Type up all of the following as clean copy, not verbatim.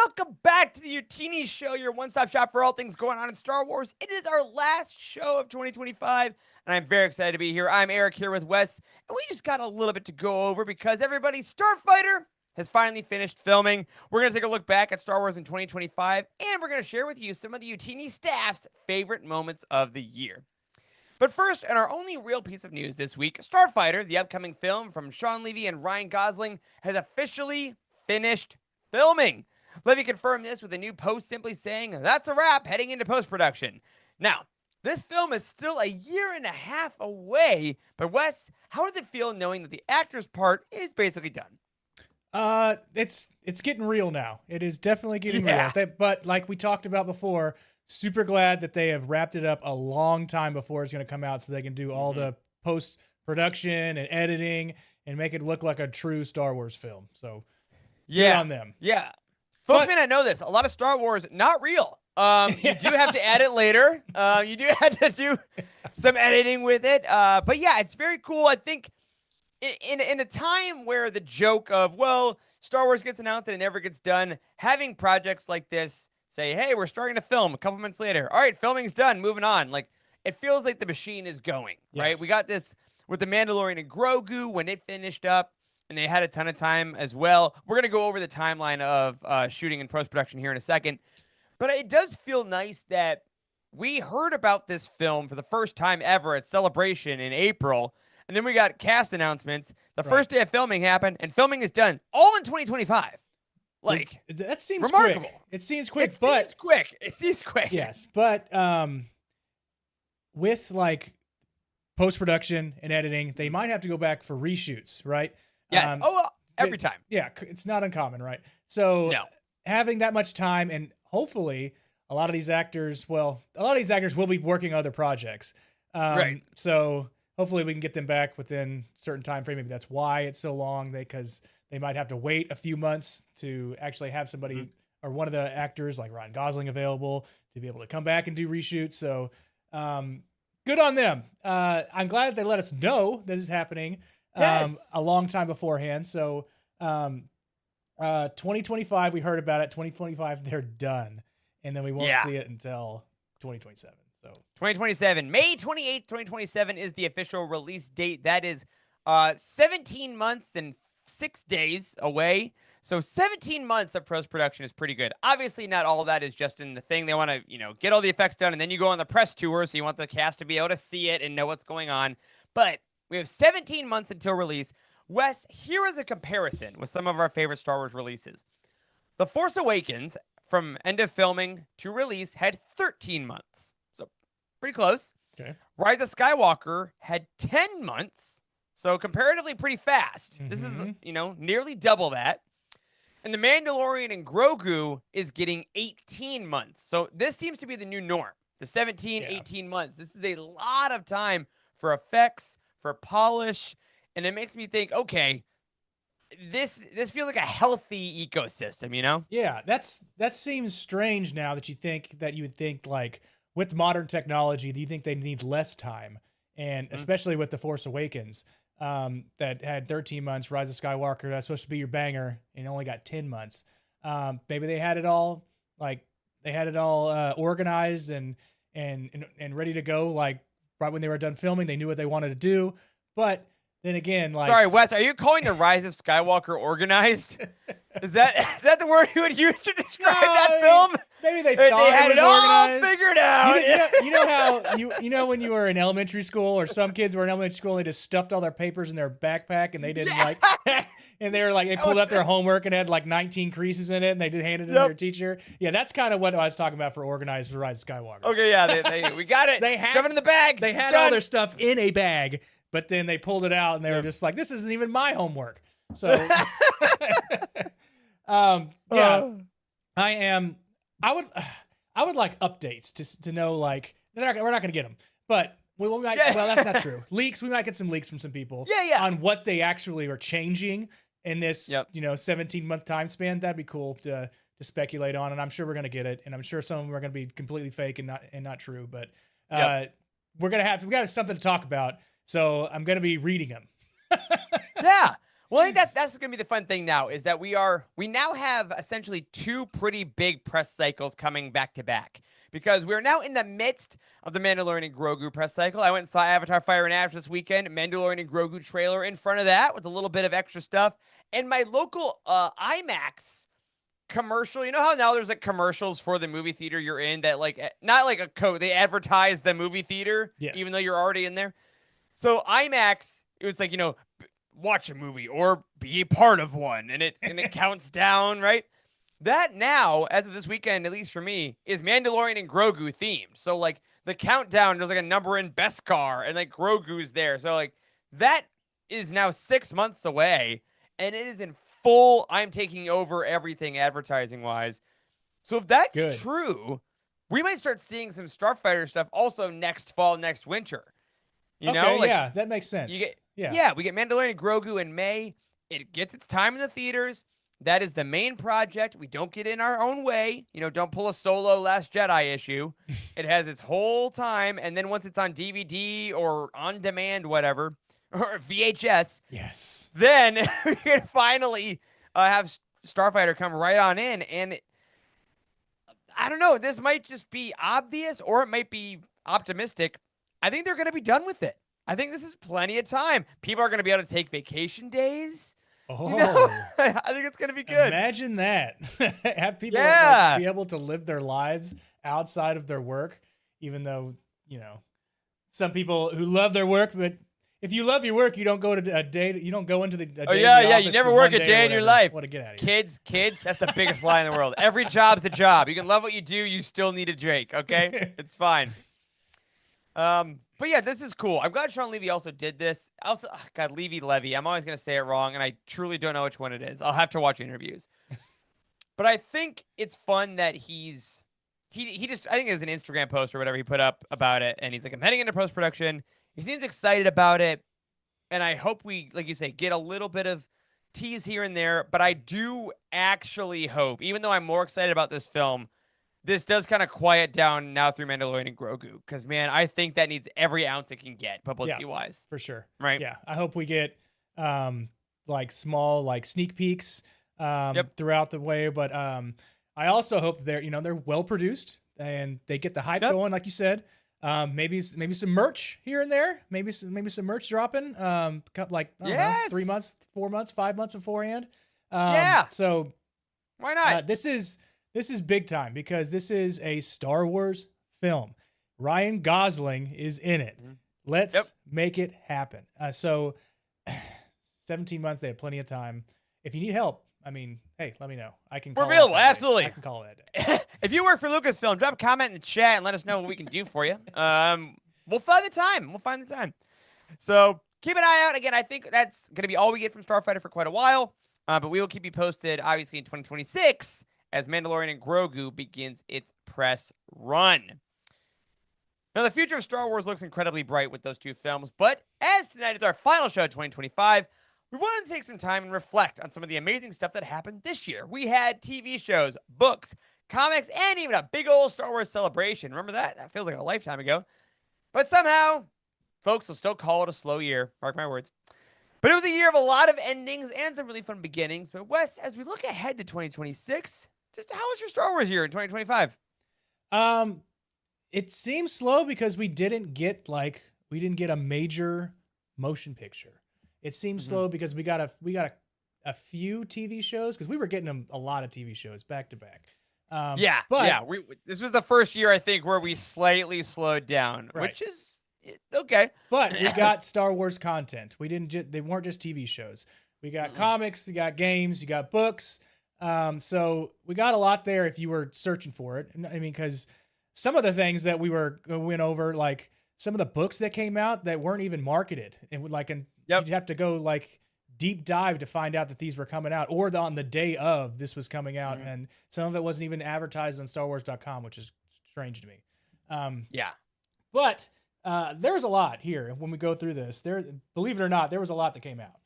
Welcome back to the Youtini Show, your one-stop shop for all things going on in Star Wars. It is our last show of 2025, and I'm very excited to be here. I'm Eric here with Wes, and we just got a little bit to go over because everybody's Starfighter has finally finished filming. We're going to take a look back at Star Wars in 2025, and we're going to share with you some of the Youtini staff's favorite moments of the year. But first, and our only real piece of news this week, Starfighter, the upcoming film from Sean Levy and Ryan Gosling, has officially finished filming. Levy confirmed this with a new post simply saying, "That's a wrap, heading into post-production." Now, this film is still a year and a half away, but Wes, how does it feel knowing that the actor's part is basically done? It's getting real now. It is definitely getting real. But like we talked about before, super glad that they have wrapped it up a long time before it's going to come out so they can do all the post-production and editing and make it look like a true Star Wars film. So, good on them. Yeah. Folks may not know this. A lot of Star Wars, not real. You do have to edit later. You do have to do some editing with it. But yeah, it's very cool. I think in a time where the joke of, well, Star Wars gets announced and it never gets done, having projects like this say, hey, we're starting to film a couple months later. All right, filming's done. Moving on. Like, it feels like the machine is going, right? Yes. We got this with The Mandalorian and Grogu when it finished up. And they had a ton of time as well. We're going to go over the timeline of shooting and post-production here in a second. But it does feel nice that we heard about this film for the first time ever at Celebration in April. And then we got cast announcements. The first day of filming happened, and filming is done all in 2025. Like, that seems remarkable. Quick. It seems quick. It seems quick. Yes, but with like post-production and editing, they might have to go back for reshoots, right? Yes. Every time. Yeah, it's not uncommon, right? So having that much time, and hopefully a lot of these actors will be working on other projects. Right. So hopefully we can get them back within a certain time frame. Maybe that's why it's so long, because they might have to wait a few months to actually have somebody or one of the actors like Ryan Gosling available to be able to come back and do reshoots. So good on them. I'm glad that they let us know that is happening. A long time beforehand. So 2025 we heard about it. 2025 they're done, and then we won't see it until 2027. So 2027, May 28th, 2027 is the official release date. That is 17 months and 6 days away. So 17 months of post-production is pretty good. Obviously, not all of that is just in the thing. They want to, get all the effects done, and then you go on the press tour, so you want the cast to be able to see it and know what's going on. But we have 17 months until release. Wes, here is a comparison with some of our favorite Star Wars releases. The Force Awakens, from end of filming to release, had 13 months. So pretty close. Okay. Rise of Skywalker had 10 months. So comparatively pretty fast. This is, nearly double that. And The Mandalorian and Grogu is getting 18 months. So this seems to be the new norm. The 18 months. This is a lot of time for effects, for polish, and it makes me think, okay, this feels like a healthy ecosystem, Yeah, that seems strange now that you would think like with modern technology, do you think they need less time? And especially with The Force Awakens, that had 13 months, Rise of Skywalker, that's supposed to be your banger, and only got 10 months. Maybe they had it all organized and ready to go, like right when they were done filming. They knew what they wanted to do. But then again, like, sorry, Wes, are you calling the Rise of Skywalker organized? Is that the word you would use to describe that film? Maybe they thought they had it all figured out. You know when you were in elementary school, or some kids were in elementary school, and they just stuffed all their papers in their backpack, and they didn't and they were like, they pulled out their homework and had like 19 creases in it, and they just handed it to their teacher. Yeah, that's kind of what I was talking about for organized for Rise of Skywalker. Okay, yeah, we got it. Shove it in the bag. They had all their stuff in a bag, but then they pulled it out, and they were just like, this isn't even my homework. So, I would like updates to know, like, we're not going to get them, but well, that's not true. Leaks, we might get some leaks from some people on what they actually are changing in this, 17-month time span. That'd be cool to speculate on, and I'm sure we're going to get it, and I'm sure some of them are going to be completely fake and not true, but we got something to talk about, so I'm going to be reading them. Yeah. Well, I think that's going to be the fun thing now is that we now have essentially two pretty big press cycles coming back to back because we're now in the midst of the Mandalorian and Grogu press cycle. I went and saw Avatar: Fire and Ash this weekend, Mandalorian and Grogu trailer in front of that with a little bit of extra stuff, and my local IMAX commercial. You know how now there's like commercials for the movie theater you're in that like not like a code they advertise the movie theater even Yes. though you're already in there. So IMAX, it was like, watch a movie or be a part of one, and it counts down, right? That now, as of this weekend, at least for me, is Mandalorian and Grogu themed. So like the countdown, there's like a number in Beskar, and like Grogu's there. So like that is now 6 months away, and it is in full. I'm taking over everything advertising wise. So if that's Good. true, we might start seeing some Starfighter stuff also next fall, next winter. Like Yeah, that makes sense. we get Mandalorian and Grogu in May. It gets its time in the theaters. That is the main project. We don't get in our own way. Don't pull a Solo Last Jedi issue. It has its whole time, and then once it's on DVD or on demand, whatever, or VHS, yes, then we can finally have Starfighter come right on in. And I don't know. This might just be obvious, or it might be optimistic. I think they're going to be done with it. I think this is plenty of time. People are going to be able to take vacation days. I think it's going to be good. Imagine that. Have people like, be able to live their lives outside of their work, even though, some people who love their work, but if you love your work, you don't go to a day. You don't go into the. You never work a day in your life. Want to get out of here. Kids. That's the biggest lie in the world. Every job's a job. You can love what you do. You still need a Drake. Okay, it's fine. But yeah, this is cool. I'm glad Sean Levy also did this. Also, God, Levy. I'm always going to say it wrong, and I truly don't know which one it is. I'll have to watch interviews. But I think it's fun that he just, I think it was an Instagram post or whatever he put up about it, and he's like, I'm heading into post-production. He seems excited about it, and I hope we, like you say, get a little bit of tease here and there, but I do actually hope, even though I'm more excited about this film, this does kind of quiet down now through Mandalorian and Grogu. Because, man, I think that needs every ounce it can get, publicity-wise. For sure. Right? Yeah. I hope we get, like, small, like, sneak peeks throughout the way. But I also hope they're well-produced and they get the hype going, like you said. Maybe some merch here and there. Maybe some merch dropping. Like, I don't know, 3 months, 4 months, 5 months beforehand. So why not? This is big time because this is a Star Wars film. Ryan Gosling is in it. Let's make it happen. So 17 months, they have plenty of time. If you need help, I mean, hey, let me know. I can call We're available, absolutely. I can call that day. If you work for Lucasfilm, drop a comment in the chat and let us know what we can do for you. We'll find the time. So keep an eye out. Again, I think that's going to be all we get from Starfighter for quite a while. But we will keep you posted, obviously, in 2026 as Mandalorian and Grogu begins its press run. Now, the future of Star Wars looks incredibly bright with those two films, but as tonight is our final show of 2025, we wanted to take some time and reflect on some of the amazing stuff that happened this year. We had TV shows, books, comics, and even a big old Star Wars celebration. Remember that? That feels like a lifetime ago. But somehow, folks will still call it a slow year. Mark my words. But it was a year of a lot of endings and some really fun beginnings. But Wes, as we look ahead to 2026, just how was your Star Wars year in 2025? It seems slow because we didn't get a major motion picture. It seems slow because we got a few TV shows because we were getting a lot of TV shows back to back. This was the first year I think where we slightly slowed down, which is okay. But we got Star Wars content. They weren't just TV shows. We got comics, you got games, you got books. So we got a lot there if you were searching for it. I mean, because some of the things that we went over, like some of the books that came out that weren't even marketed, and you'd have to go like deep dive to find out that these were coming out, or on the day of this was coming out, and some of it wasn't even advertised on StarWars.com, which is strange to me. But there's a lot here when we go through this. Believe it or not, there was a lot that came out.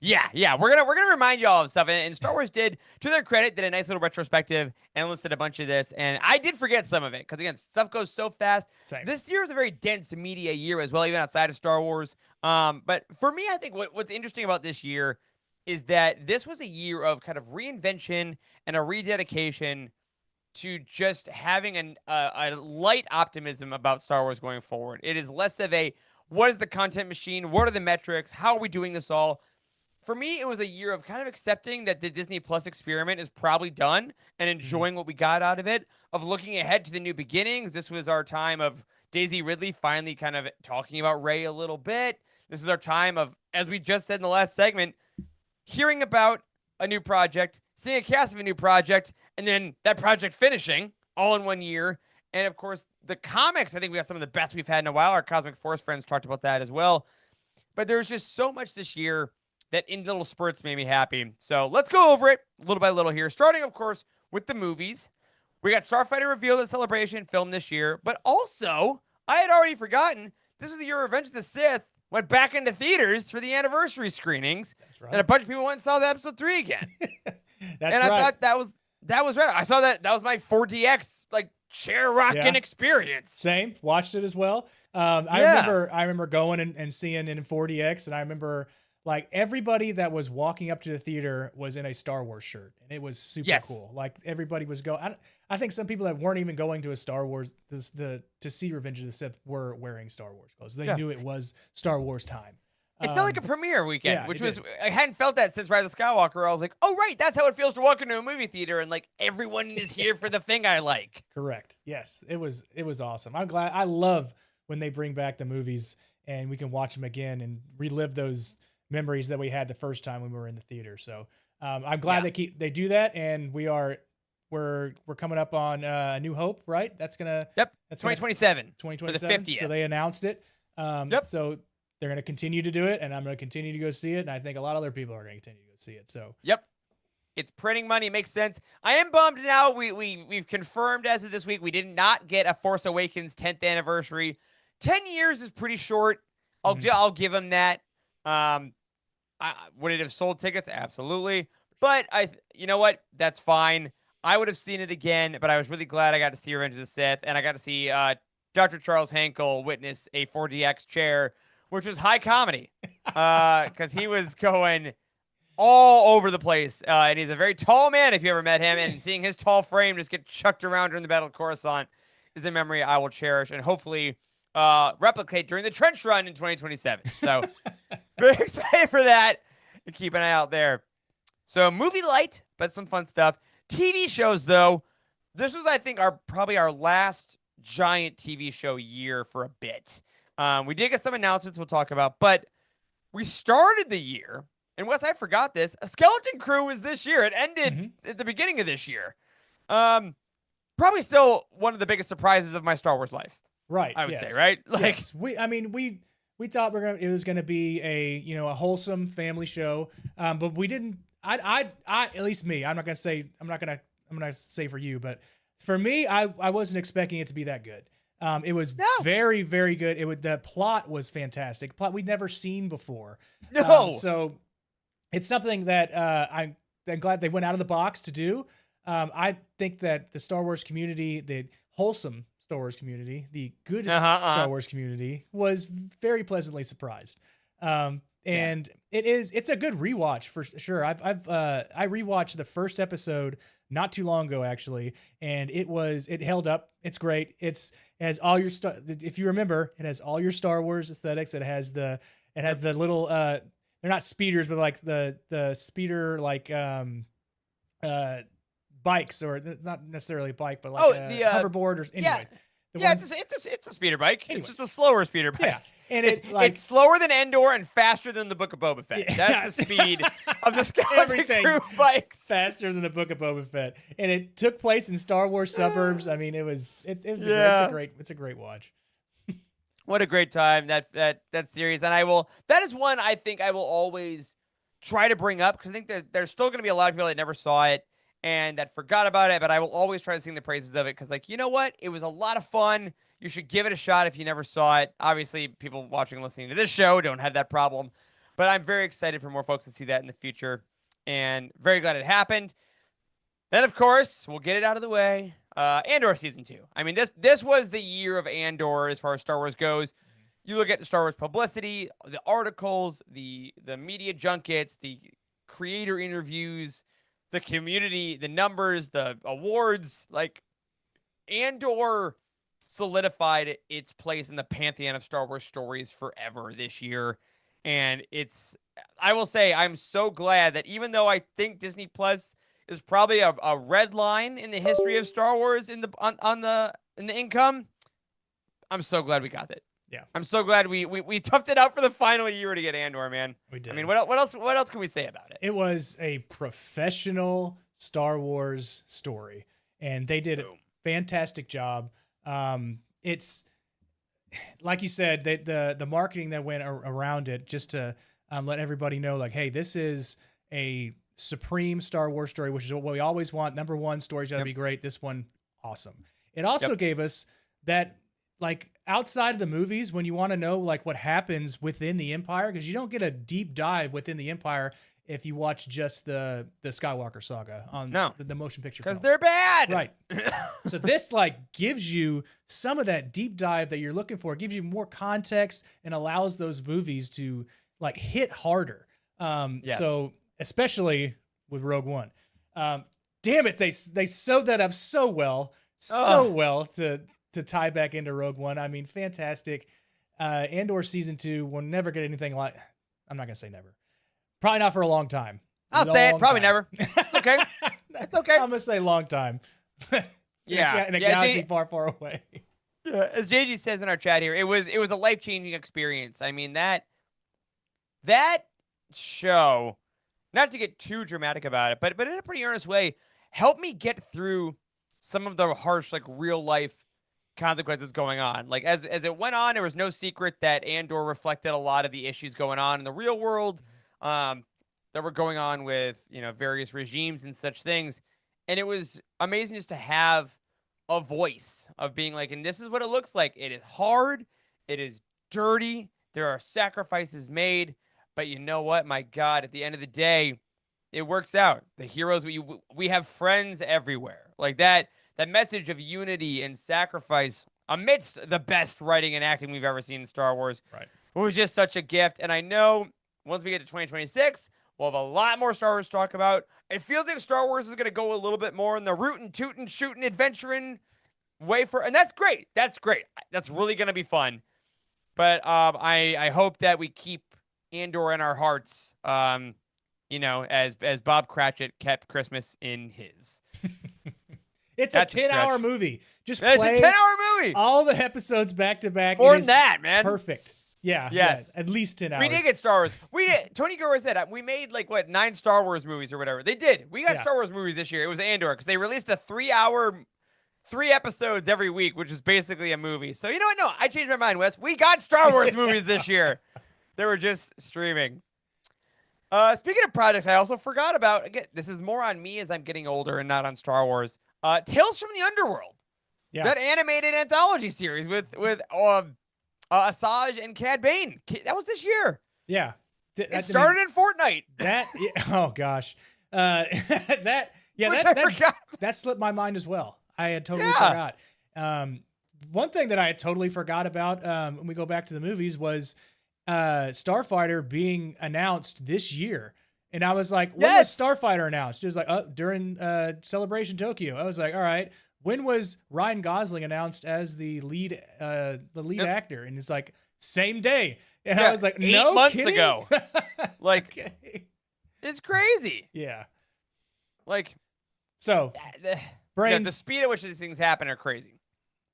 Yeah. We're gonna remind you all of stuff, and Star Wars did, to their credit, did a nice little retrospective and listed a bunch of this. And I did forget some of it because again, stuff goes so fast. Same. This year is a very dense media year as well, even outside of Star Wars. But for me, I think what's interesting about this year is that this was a year of kind of reinvention and a rededication to just having a light optimism about Star Wars going forward. It is less of a what is the content machine? What are the metrics? How are we doing this all? For me, it was a year of kind of accepting that the Disney Plus experiment is probably done and Mhm. enjoying what we got out of it, of looking ahead to the new beginnings. This was our time of Daisy Ridley finally kind of talking about Rey a little bit. This is our time of, as we just said in the last segment, hearing about a new project, seeing a cast of a new project, and then that project finishing all in one year. And of course, the comics, I think we got some of the best we've had in a while. Our Cosmic Force friends talked about that as well. But there's just so much this year that in little spurts made me happy. So let's go over it little by little here. Starting, of course, with the movies. We got Starfighter revealed at Celebration film this year, but also, I had already forgotten, this is the year Revenge of the Sith went back into theaters for the anniversary screenings, That's and a right. bunch of people went and saw the episode 3 again. That's And I right. thought that was right. I saw that was my 4DX like chair rocking Yeah. experience. Same. Watched it as well. I Yeah. remember I remember going and seeing it in 4DX, and I remember like everybody that was walking up to the theater was in a Star Wars shirt, and it was super Yes. cool. Like everybody was going. I think some people that weren't even going to a Star Wars to see Revenge of the Sith were wearing Star Wars clothes. They Yeah. knew it was Star Wars time. It felt like a Um, premiere weekend, yeah, which it was did. I hadn't felt that since Rise of Skywalker. I was like, oh right, that's how it feels to walk into a movie theater and like everyone is here for the thing I like. Correct. Yes, it was awesome. I'm glad. I love when they bring back the movies and we can watch them again and relive those memories that we had the first time when we were in the theater. So I'm glad Yeah. they do that, and we're coming up on New Hope, right? Yep. That's gonna 2027 for the 2027. So 50th. they announced it. Yep. So they're gonna continue to do it, and I'm gonna continue to go see it, and I think a lot of other people are gonna continue to go see it. So Yep. It's printing money. It makes sense. I am bummed now. We've confirmed as of this week we did not get a Force Awakens 10th anniversary. 10 years is pretty short. mhm. I'll give them that. Um, would it have sold tickets? Absolutely. But you know what? That's fine. I would have seen it again, but I was really glad I got to see Revenge of the Sith, and I got to see Dr. Charles Hankel witness a 4DX chair, which was high comedy, because he was going all over the place. And he's a very tall man if you ever met him. And seeing his tall frame just get chucked around during the Battle of Coruscant is a memory I will cherish and hopefully replicate during the trench run in 2027. So very excited for that. And keep an eye out there. So movie light, but some fun stuff. TV shows, though, this was, I think, probably our last giant TV show year for a bit. We did get some announcements we'll talk about, but we started the year, and Wes, I forgot this. A Skeleton Crew was this year. It ended Mhm. at the beginning of this year. Probably still one of the biggest surprises of my Star Wars life, Right. I would say, Yes. right? Like, Yes. We thought it was gonna be a wholesome family show, but we didn't. I at least me. I'm not gonna say for you, but for me, I wasn't expecting it to be that good. It was no, very very good. The plot was fantastic. Plot we'd never seen before. no. So it's something that I'm glad they went out of the box to do. I think that the Star Wars community, the wholesome Star Wars community, the good Uh huh. Star Wars community, was very pleasantly surprised. Yeah. And it's a good rewatch for sure. I rewatched the first episode not too long ago actually, and it held up. It's great. It has all your if you remember, it has all your Star Wars aesthetics. It has the little they're not speeders, but like the speeder like uh bikes, or not necessarily a bike, but like Oh, a the hoverboard, or yeah, anyway, the yeah. ones It's a speeder bike. It's just a anyways. slower speeder Yeah. bike. And It's it it's like slower than Endor and faster than the Book of Boba Fett. yeah. That's the speed of the Skeleton Everything's Crew bikes. faster than the Book of Boba Fett, and it took place in Star Wars suburbs. I mean, Yeah. it's a great watch. What a great time that series, and that is one I think I will always try to bring up because I think that there's still going to be a lot of people that never saw it and that forgot about it, but I will always try to sing the praises of it because, like, you know what, it was a lot of fun. You should give it a shot if you never saw it. Obviously, people watching and listening to this show don't have that problem, but I'm very excited for more folks to see that in the future, and very glad it happened. Then, of course, we'll get it out of the way. Andor season 2. I mean, this was the year of Andor as far as Star Wars goes. You look at the Star Wars publicity, the articles, the media junkets, the creator interviews, the community, the numbers, the awards, like Andor solidified its place in the pantheon of Star Wars stories forever this year. And I will say, I'm so glad that even though I think Disney Plus is probably a red line in the history of Star Wars in the income, I'm so glad we got it. Yeah. I'm so glad we toughed it out for the final year to get Andor, man. We did. I mean, what else can we say about it? It was a professional Star Wars story, and they did a fantastic job. It's like you said, the marketing that went around it just to let everybody know, like, hey, this is a supreme Star Wars story, which is what we always want. Number one, story's got to be great. This one, awesome. It also gave us that, like, outside of the movies, when you want to know like what happens within the Empire, because you don't get a deep dive within the Empire if you watch just the Skywalker saga on the motion picture, because they're bad, right? So this like gives you some of that deep dive that you're looking for. It gives you more context and allows those movies to like hit harder. So especially with Rogue One, damn it, they sewed that up so well to tie back into Rogue One. I mean, fantastic. Andor season 2 will never get anything like. I'm not gonna say never. Probably not for a long time. I'll say it. Probably never. It's okay. It's okay. I'm gonna say long time. Yeah. In a galaxy far, far away. Yeah. As JG says in our chat here, it was a life-changing experience. I mean, that show, not to get too dramatic about it, but in a pretty earnest way, helped me get through some of the harsh, like, real life consequences going on. Like, as it went on, there was no secret that Andor reflected a lot of the issues going on in the real world, that were going on with, various regimes and such things. And it was amazing just to have a voice of being like, and this is what it looks like. It is hard. It is dirty. There are sacrifices made. But you know what? My God, at the end of the day, it works out. The heroes, we have friends everywhere. Like that message of unity and sacrifice amidst the best writing and acting we've ever seen in Star Wars. Right. It was just such a gift. And I know once we get to 2026, we'll have a lot more Star Wars to talk about. It feels like Star Wars is going to go a little bit more in the rootin', tootin', shootin', adventuring way and that's great. That's great. That's really going to be fun. But I hope that we keep Andor in our hearts, as Bob Cratchit kept Christmas in his. It's a 10-hour movie. Just it's play a 10-hour movie. All the episodes back to back. More than that, man. Perfect. Yeah. Yes. Yeah, at least 10 hours. We did get Star Wars. We did. Tony Gurra said we made 9 Star Wars movies or whatever. They did. We got Star Wars movies this year. It was Andor because they released a 3-hour, 3 episodes every week, which is basically a movie. So you know what? No, I changed my mind, Wes. We got Star Wars movies this year. They were just streaming. Speaking of projects, I also forgot about, again, this is more on me as I'm getting older and not on Star Wars. Tales from the Underworld. Yeah. That animated anthology series with Asajj and Cad Bane. That was this year. Yeah. It started in Fortnite. Oh gosh. That slipped my mind as well. I had totally forgot. One thing that I had totally forgot about when we go back to the movies was Starfighter being announced this year. And I was like, when was Starfighter announced? It was like, during Celebration Tokyo. I was like, all right, when was Ryan Gosling announced as the lead actor? And it's like, same day. And I was like, 8 months kidding? ago. Like, okay. It's crazy. Yeah. Like, so brains. The speed at which these things happen are crazy.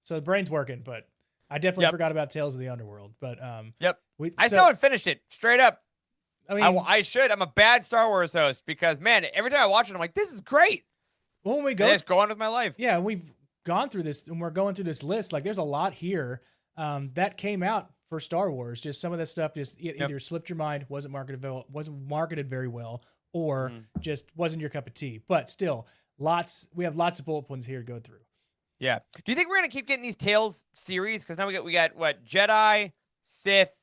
So the brain's working, but I definitely forgot about Tales of the Underworld. But I still haven't finished it. Straight up. I mean, I should. I'm a bad Star Wars host because, man, every time I watch it, I'm like, this is great. When we just go on with my life. Yeah, we've gone through this, and we're going through this list. Like, there's a lot here that came out for Star Wars. Just some of this stuff just either slipped your mind, wasn't marketed very well, or just wasn't your cup of tea. But still, we have lots of bullet points here to go through. Yeah. Do you think we're gonna keep getting these Tales series? Because now we got what, Jedi, Sith,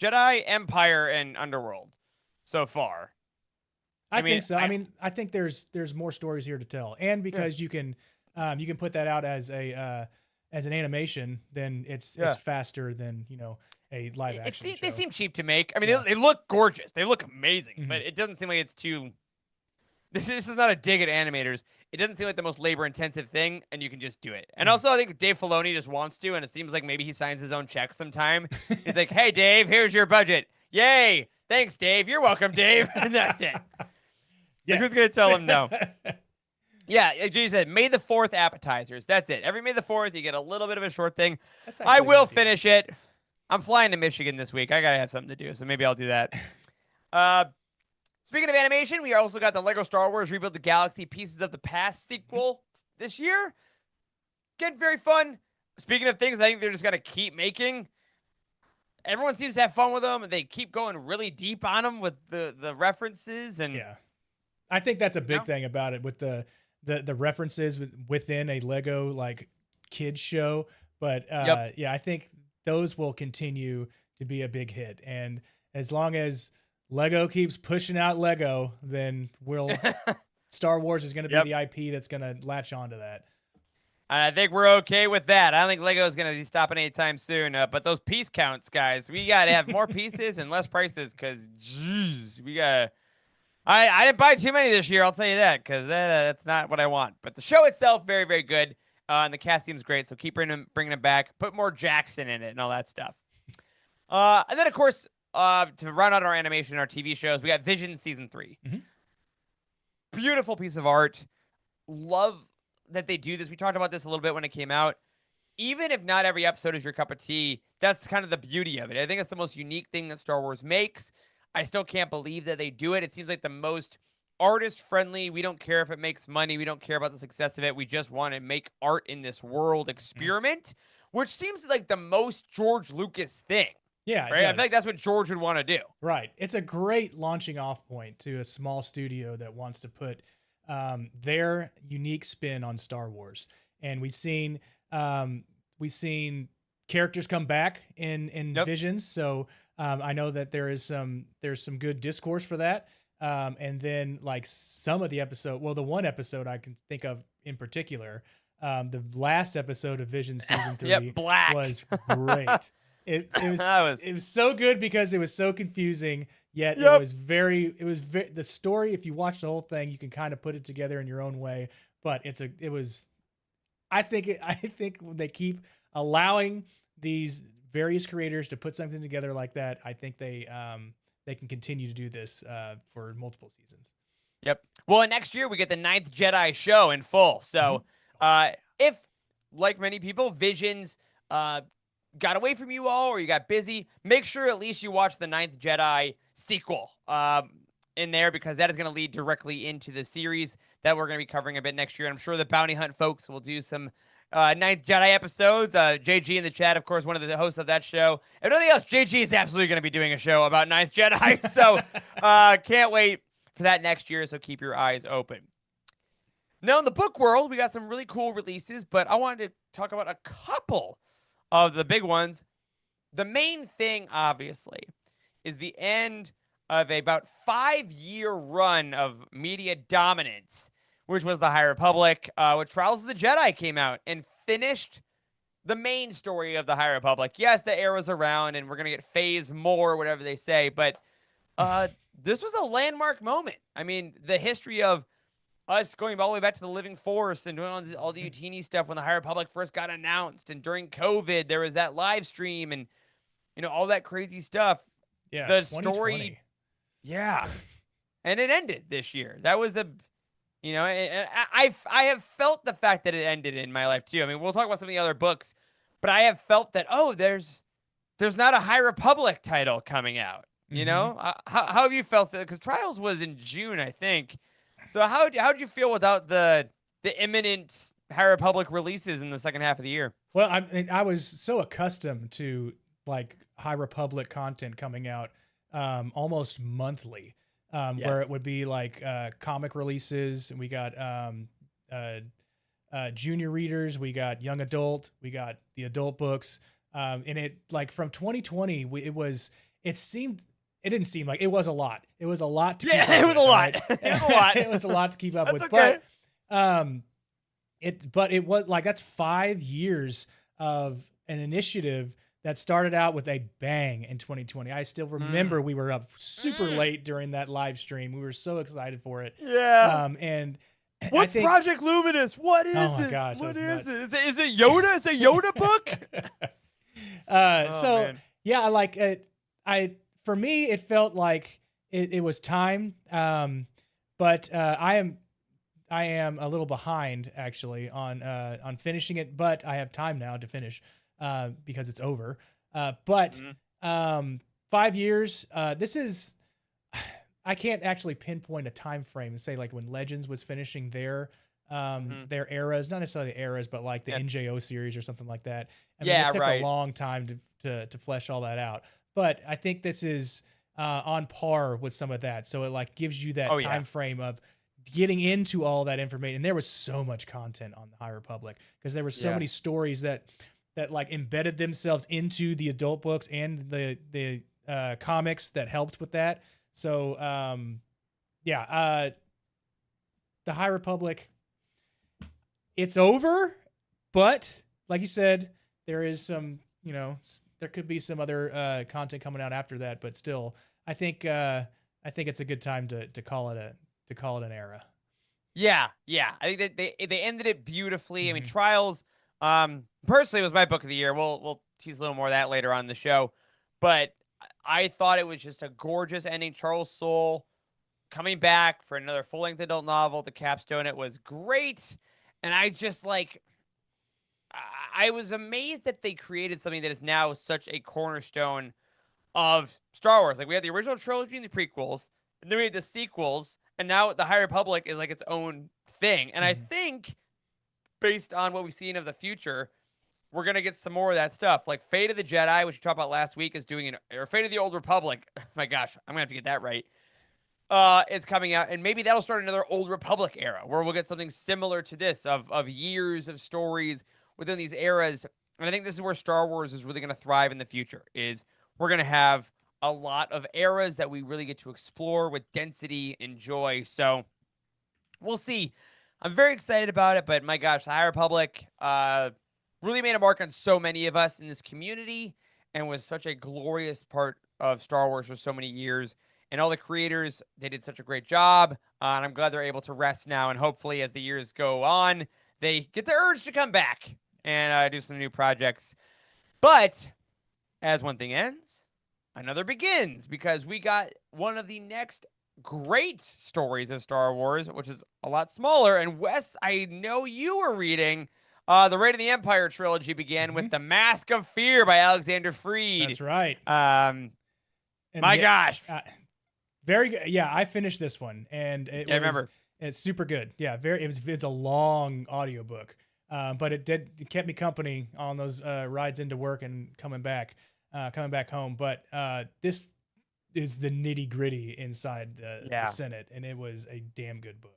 Jedi, Empire, and Underworld so far. I think so. I mean, I think there's more stories here to tell, and because you can put that out as an animation, then it's faster than a live action They show. seem cheap to make. I mean, Yeah. they look gorgeous. They look amazing, Mhm. but it doesn't seem like it's too. This is not a dig at animators. It doesn't seem like the most labor intensive thing, and you can just do it. And Mhm. also, I think Dave Filoni just wants to, and it seems like maybe he signs his own check sometime. He's like, "Hey, Dave, here's your budget. Yay! Thanks, Dave. You're welcome, Dave." And that's it. Like, who's gonna tell him no? Yeah, like you said, May the 4th appetizers. That's it. Every May the 4th, you get a little bit of a short thing. That's I actually a good will idea. finish it. I'm flying to Michigan this week. I gotta have something to do, so maybe I'll do that. Uh, Speaking of animation, we also got the Lego Star Wars Rebuild the Galaxy Pieces of the Past sequel this year. Getting very fun. Speaking of things I think they're just gonna keep making, everyone seems to have fun with them, and they keep going really deep on them with the references and Yeah. I think that's a big No? thing about it with the references within a Lego like kids show. But Yep. yeah, I think those will continue to be a big hit. And as long as Lego keeps pushing out Lego, then Star Wars is going to be Yep. the IP that's going to latch onto that. I think we're okay with that. I don't think Lego is going to be stopping anytime soon. But those piece counts, guys, we got to have more pieces and less prices because, jeez, we got to. I didn't buy too many this year, I'll tell you that, because that's not what I want. But the show itself, very, very good. And the cast team's great, so keep bringing them back. Put more Jackson in it and all that stuff. And then, of course, to round out our animation and our TV shows, we got Vision Season 3. Mhm. Beautiful piece of art. Love that they do this. We talked about this a little bit when it came out. Even if not every episode is your cup of tea, that's kind of the beauty of it. I think it's the most unique thing that Star Wars makes. I still can't believe that they do it. It seems like the most artist friendly. We don't care if it makes money. We don't care about the success of it. We just want to make art in this world experiment, which seems like the most George Lucas thing. Yeah, right? I feel like that's what George would want to do. Right. It's a great launching off point to a small studio that wants to put their unique spin on Star Wars. And we've seen characters come back in Visions. So I know that there's some good discourse for that. And then like some of the episode, well, the one episode I can think of in particular, the last episode of Vision Season 3 Black. was great. It was so good because it was so confusing, yet it was very the story. If you watch the whole thing, you can kind of put it together in your own way. But I think when they keep allowing these various creators to put something together like that, I think they can continue to do this for multiple seasons. Yep. Well, and next year we get the 9th Jedi show in full. So, if like many people, Visions got away from you all or you got busy, make sure at least you watch the 9th Jedi sequel in there, because that is going to lead directly into the series that we're going to be covering a bit next year. And I'm sure the Bounty Hunt folks will do some 9th Jedi episodes. JG in the chat, of course, one of the hosts of that show. If nothing else, JG is absolutely going to be doing a show about 9th Jedi. So can't wait for that next year. So keep your eyes open. Now, in the book world, we got some really cool releases, but I wanted to talk about a couple of the big ones. The main thing, obviously, is the end of about 5-year run of media dominance, which was the High Republic, with Trials of the Jedi came out and finished the main story of the High Republic. Yes, the era's around, and we're going to get phase more, whatever they say, but this was a landmark moment. I mean, the history of us going all the way back to the Living Force and doing all the Youtini stuff when the High Republic first got announced, and during COVID, there was that live stream and, all that crazy stuff. Yeah, the 2020. Story, yeah, and it ended this year. That was I have felt the fact that it ended in my life too. I mean, we'll talk about some of the other books, but I have felt that there's not a High Republic title coming out. How have you felt? Because Trials was in June, I think. So how'd you feel without the imminent High Republic releases in the second half of the year? Well, I was so accustomed to like High Republic content coming out almost monthly, where it would be like comic releases, and we got junior readers, we got young adult, we got the adult books, and it like from 2020, it didn't seem like it was a lot. It was a lot to keep up it was with, a lot. right? It was a lot. It was a lot to keep up with. Okay. But it was like that's 5 years of an initiative that started out with a bang in 2020. I still remember we were up super late during that live stream. We were so excited for it. Yeah. And I What's think, Project Luminous? What oh is my it? gosh, that What was is nuts. it? Is it Yoda? Is it Yoda book? Oh So man. yeah, like for me, it felt like it was time. But I am a little behind actually on finishing it, but I have time now to finish because it's over. But Mhm. 5 years. This is I can't actually pinpoint a time frame and say like when Legends was finishing Mhm. their eras, not necessarily eras, but like the Yeah. NJO series or something like that. I mean, it Yeah. took a Right. long time to flesh all that out, but I think this is on par with some of that. So it like gives you that Oh yeah. time frame of getting into all that information. And there was so much content on the High Republic because there were so Yeah. many stories that like embedded themselves into the adult books and the comics that helped with that. So yeah, the High Republic, it's over, but like you said, there is some, there could be some other content coming out after that, but still, I think it's a good time to call it an era. Yeah. Yeah. I think that they ended it beautifully. I mean, Mm-hmm. Trials. Personally, was my book of the year. We'll tease a little more of that later on in the show, but I thought it was just a gorgeous ending. Charles Soule coming back for another full length adult novel to capstone it was great. And I just like, I was amazed that they created something that is now such a cornerstone of Star Wars. Like we had the original trilogy and the prequels, and then we had the sequels, and now the High Republic is like its own thing. And I Mm-hmm. think, based on what we've seen of the future, we're gonna get some more of that stuff. Like Fate of the Jedi, which we talked about last week, is doing or Fate of the Old Republic. My gosh, I'm gonna have to get that right. Is coming out, and maybe that'll start another Old Republic era where we'll get something similar to this of years of stories within these eras. And I think this is where Star Wars is really going to thrive in the future. Is we're going to have a lot of eras that we really get to explore with density and joy. So we'll see. I'm very excited about it, but my gosh, the High Republic really made a mark on so many of us in this community and was such a glorious part of Star Wars for so many years. And all the creators, they did such a great job. And I'm glad they're able to rest now. And hopefully, as the years go on, they get the urge to come back and do some new projects. But as one thing ends, another begins because we got one of the next great stories of Star Wars, which is a lot smaller. And Wes, I know you were reading the Raid of the Empire trilogy began Mm-hmm. with The Mask of Fear by Alexander Freed. That's right. Um, And my yeah, gosh. very good. Yeah, I finished this one, and Yeah, I remember. it's super good. Yeah, it's a long audiobook, but it kept me company on those rides into work and coming back home. But this is the nitty gritty inside the Yeah. Senate, and it was a damn good book.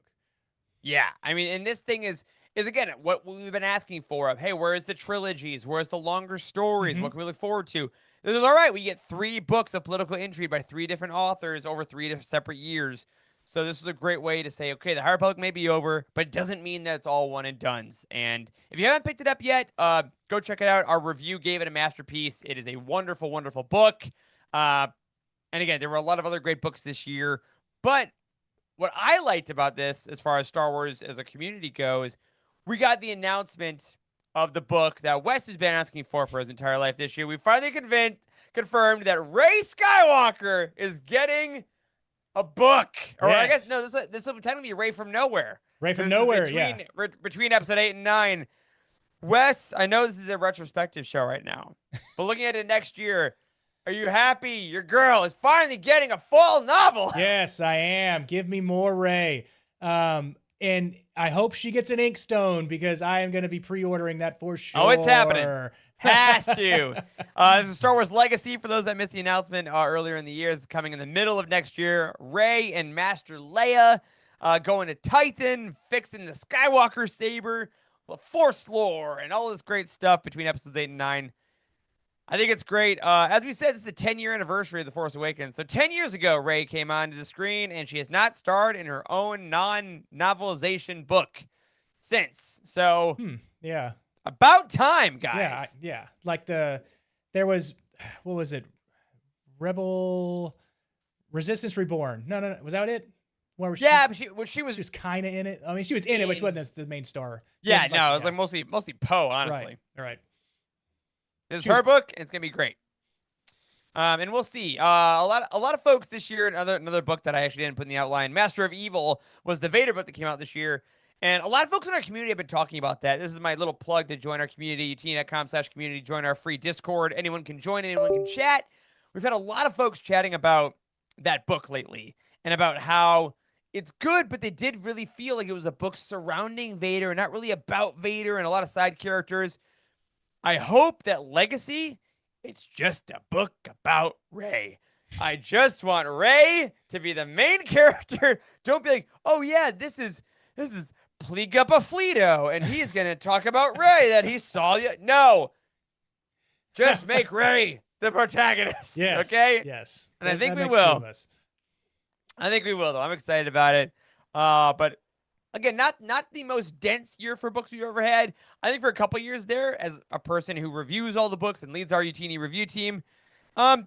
Yeah, I mean, and this thing is again what we've been asking for of hey, where's the trilogies? Where's the longer stories? Mm-hmm. What can we look forward to? This is all right. We get 3 books of political intrigue by 3 different authors over 3 different separate years. So this is a great way to say, okay, the High Republic may be over, but it doesn't mean that it's all one and done's. And if you haven't picked it up yet, go check it out. Our review gave it a masterpiece. It is a wonderful, wonderful book. Uh, and again, there were a lot of other great books this year, but what I liked about this, as far as Star Wars as a community goes, we got the announcement of the book that Wes has been asking for his entire life this year. We finally confirmed that Rey Skywalker is getting a book, or I guess Yes, no, this will technically be Rey from Nowhere. right from This is nowhere. Yeah. between episode 8 and 9. Wes, I know this is a retrospective show right now, but looking at it next year, are you happy your girl is finally getting a full novel? Yes, I am. Give me more Ray. And I hope she gets an Inkstone because I am going to be pre-ordering that for sure. Oh, it's happening. Has to. This is Star Wars Legacy. For those that missed the announcement earlier in the year, it's coming in the middle of next year. Rey and Master Leia going to Titan, fixing the Skywalker saber, the Force lore, and all this great stuff between episodes 8 and 9. I think it's great. As we said, this is the 10-year anniversary of The Force Awakens. So 10 years ago, Rey came onto the screen, and she has not starred in her own non-novelization book since. So Yeah. about time, Yeah, guys. yeah. Like the there was, what was it? Rebel Resistance Reborn. No. Was that it? Where Yeah, but she she was was kind of in it. I mean, she was in it, but she wasn't the main star. She yeah, wasn't no, it was yeah. like mostly Poe, Right. honestly. Right. This is She was her book, and it's gonna be great. And we'll see. A lot of folks this year. Another book that I actually didn't put in the outline. Master of Evil was the Vader book that came out this year, and a lot of folks in our community have been talking about that. This is my little plug to join our community. Youtini.com/community. Join our free Discord. Anyone can join. Anyone can chat. We've had a lot of folks chatting about that book lately and about how it's good, but they did really feel like it was a book surrounding Vader and not really about Vader and a lot of side characters. I hope that Legacy, it's just a book about Rey. I just want Rey to be the main character. Don't be like, oh yeah, this is Pliga Bafleto, and he's gonna talk about Rey that he saw. No, just make Rey the protagonist. yes. Okay. Yes. And I think that we makes two will. of us. I think we will, though. I'm excited about it. But again, not the most dense year for books we've ever had. I think for a couple years there, as a person who reviews all the books and leads our Youtini review team, too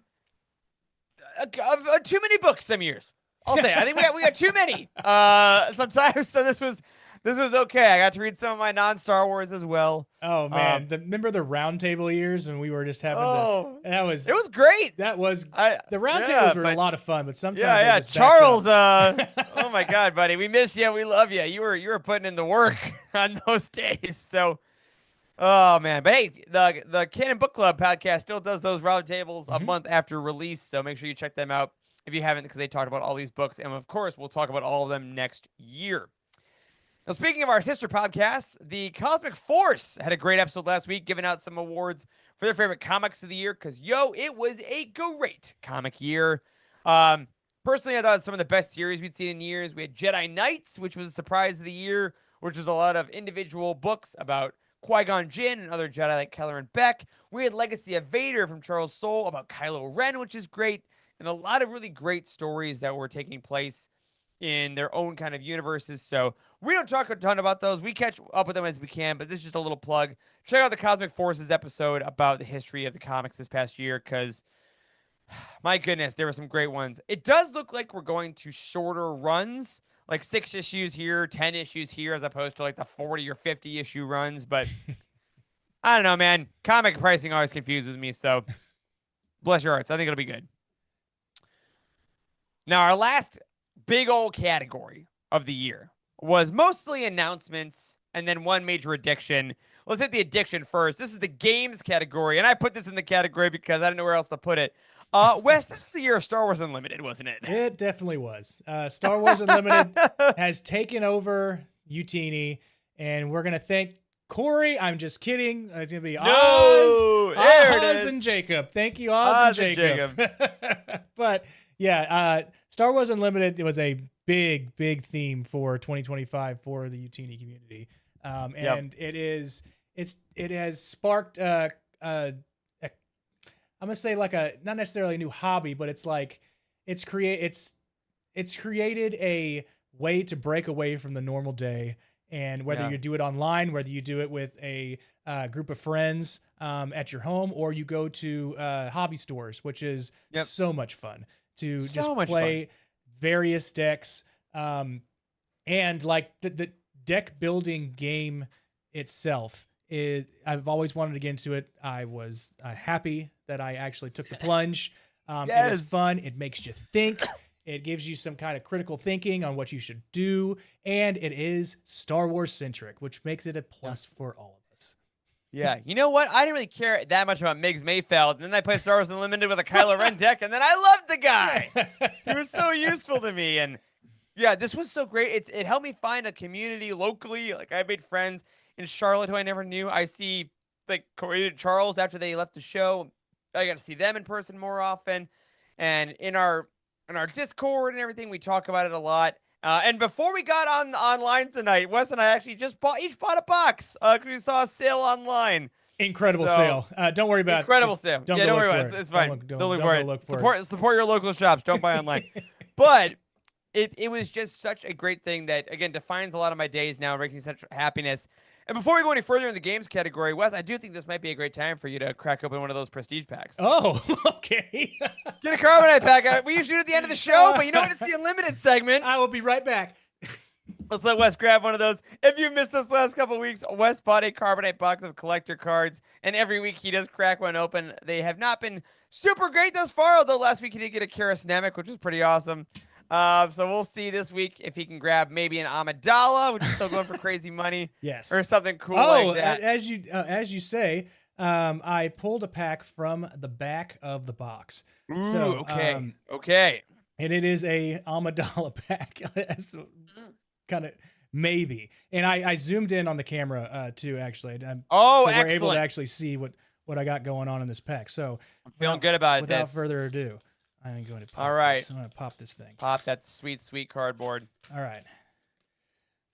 many books some years. I'll say. I think we got too many. Sometimes. So this was okay. I got to read some of my non-Star Wars as well. Oh man, remember the roundtable years when we were just having to? It was great. The roundtables were a lot of fun, but sometimes yeah. Charles, oh my God, buddy, we miss you. We love you. You were putting in the work on those days. So, oh man, but hey, the Canon Book Club podcast still does those roundtables a month after release. So make sure you check them out if you haven't, because they talked about all these books, and of course, we'll talk about all of them next year. Now, speaking of our sister podcasts, the Cosmic Force had a great episode last week, giving out some awards for their favorite comics of the year, because, it was a great comic year. Personally, I thought it was some of the best series we'd seen in years. We had Jedi Knights, which was a surprise of the year, which was a lot of individual books about Qui-Gon Jinn and other Jedi like Kylo and Beck. We had Legacy of Vader from Charles Soule about Kylo Ren, which is great, and a lot of really great stories that were taking place in their own kind of universes. So we don't talk a ton about those. We catch up with them as we can, but this is just a little plug. Check out the Cosmic Forces episode about the history of the comics this past year, because my goodness, there were some great ones. It does look like we're going to shorter runs, like 6 issues here, 10 issues here, as opposed to like the 40 or 50 issue runs. But I don't know, man. Comic pricing always confuses me. So bless your hearts. I think it'll be good. Now, our last big old category of the year was mostly announcements and then one major addiction. Let's hit the addiction first. This is the games category, and I put this in the category because I don't know where else to put it. Wes, this is the year of Star Wars Unlimited, wasn't it? It definitely was. Star Wars Unlimited has taken over Youtini, and we're going to thank Corey. I'm just kidding. It's going to be Oz and Jacob. Thank you, Oz and Jacob. But yeah, Star Wars Unlimited, it was a big theme for 2025 for the Youtini community. And it has sparked I'm gonna say like not necessarily a new hobby, but it's like it's created a way to break away from the normal day. And whether you do it online, whether you do it with a group of friends at your home, or you go to hobby stores, which is so much fun to play various decks. And like the deck building game itself, I've always wanted to get into it. I was happy that I actually took the plunge. It is fun. It makes you think. It gives you some kind of critical thinking on what you should do. And it is Star Wars centric, which makes it a plus for all of us. Yeah. You know what? I didn't really care that much about Miggs Mayfeld. And then I played Star Wars Unlimited with a Kylo Ren deck, and then I loved the guy. He was so useful to me. And yeah, this was so great. It helped me find a community locally. Like, I made friends in Charlotte who I never knew. I see like Corey and Charles after they left the show. I got to see them in person more often. And in our Discord and everything, we talk about it a lot. And before we got online tonight, Wes and I actually just each bought a box because we saw a sale online. Incredible sale. Don't worry about it. Incredible sale. Don't worry about it. It's fine. Don't look for it. Support your local shops. Don't buy online. But it was just such a great thing that, again, defines a lot of my days now, making such happiness. And before we go any further in the games category, Wes, I do think this might be a great time for you to crack open one of those prestige packs. Oh, okay. Get a carbonite pack out. We usually do it at the end of the show, but you know what? It's the unlimited segment. I will be right back. Let's let Wes grab one of those. If you missed this last couple of weeks, Wes bought a carbonite box of collector cards, and every week he does crack one open. They have not been super great thus far, although last week he did get a Karasnemic, which is pretty awesome. So we'll see this week if he can grab maybe an Amidala, which is still going for crazy money. Yes. Or something cool like that. as you say, I pulled a pack from the back of the box. Ooh, So, okay. Okay. And it is a Amidala pack. Kind of maybe. And I zoomed in on the camera too, actually. So we're able excellent. to actually see what I got going on in this pack. So I'm feeling good about it. Without further ado, I'm going to pop All right. this. I'm going to pop this thing. Pop that sweet, sweet cardboard. All right.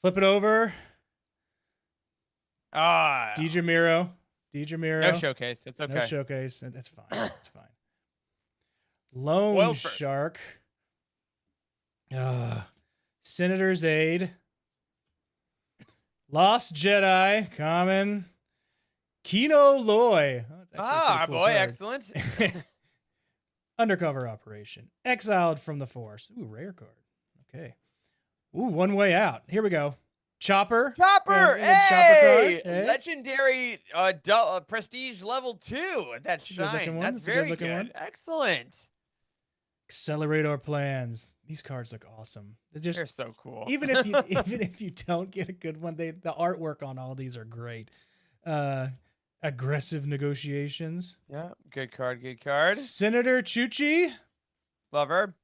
Flip it over. Ah. DiGiamiro. No showcase. It's okay. No showcase. That's fine. That's fine. Lone Well, first. Shark. Senator's Aid. Lost Jedi. Common. Kino Loy. Oh, that's actually a pretty cool boy. card. Excellent. Undercover Operation. Exiled from the Force. Ooh, rare card. Okay. Ooh, One Way Out. Here we go. Chopper. Chopper. And a Chopper card. Hey. Legendary prestige level 2. That a good-looking shine. one. That's That's a very good-looking good. one. Excellent. Accelerator Plans. These cards look awesome. They're so cool. even if you don't get a good one, the artwork on all these are great. Aggressive Negotiations. Yeah. Good card. Good card. Senator Chuchi. Love her.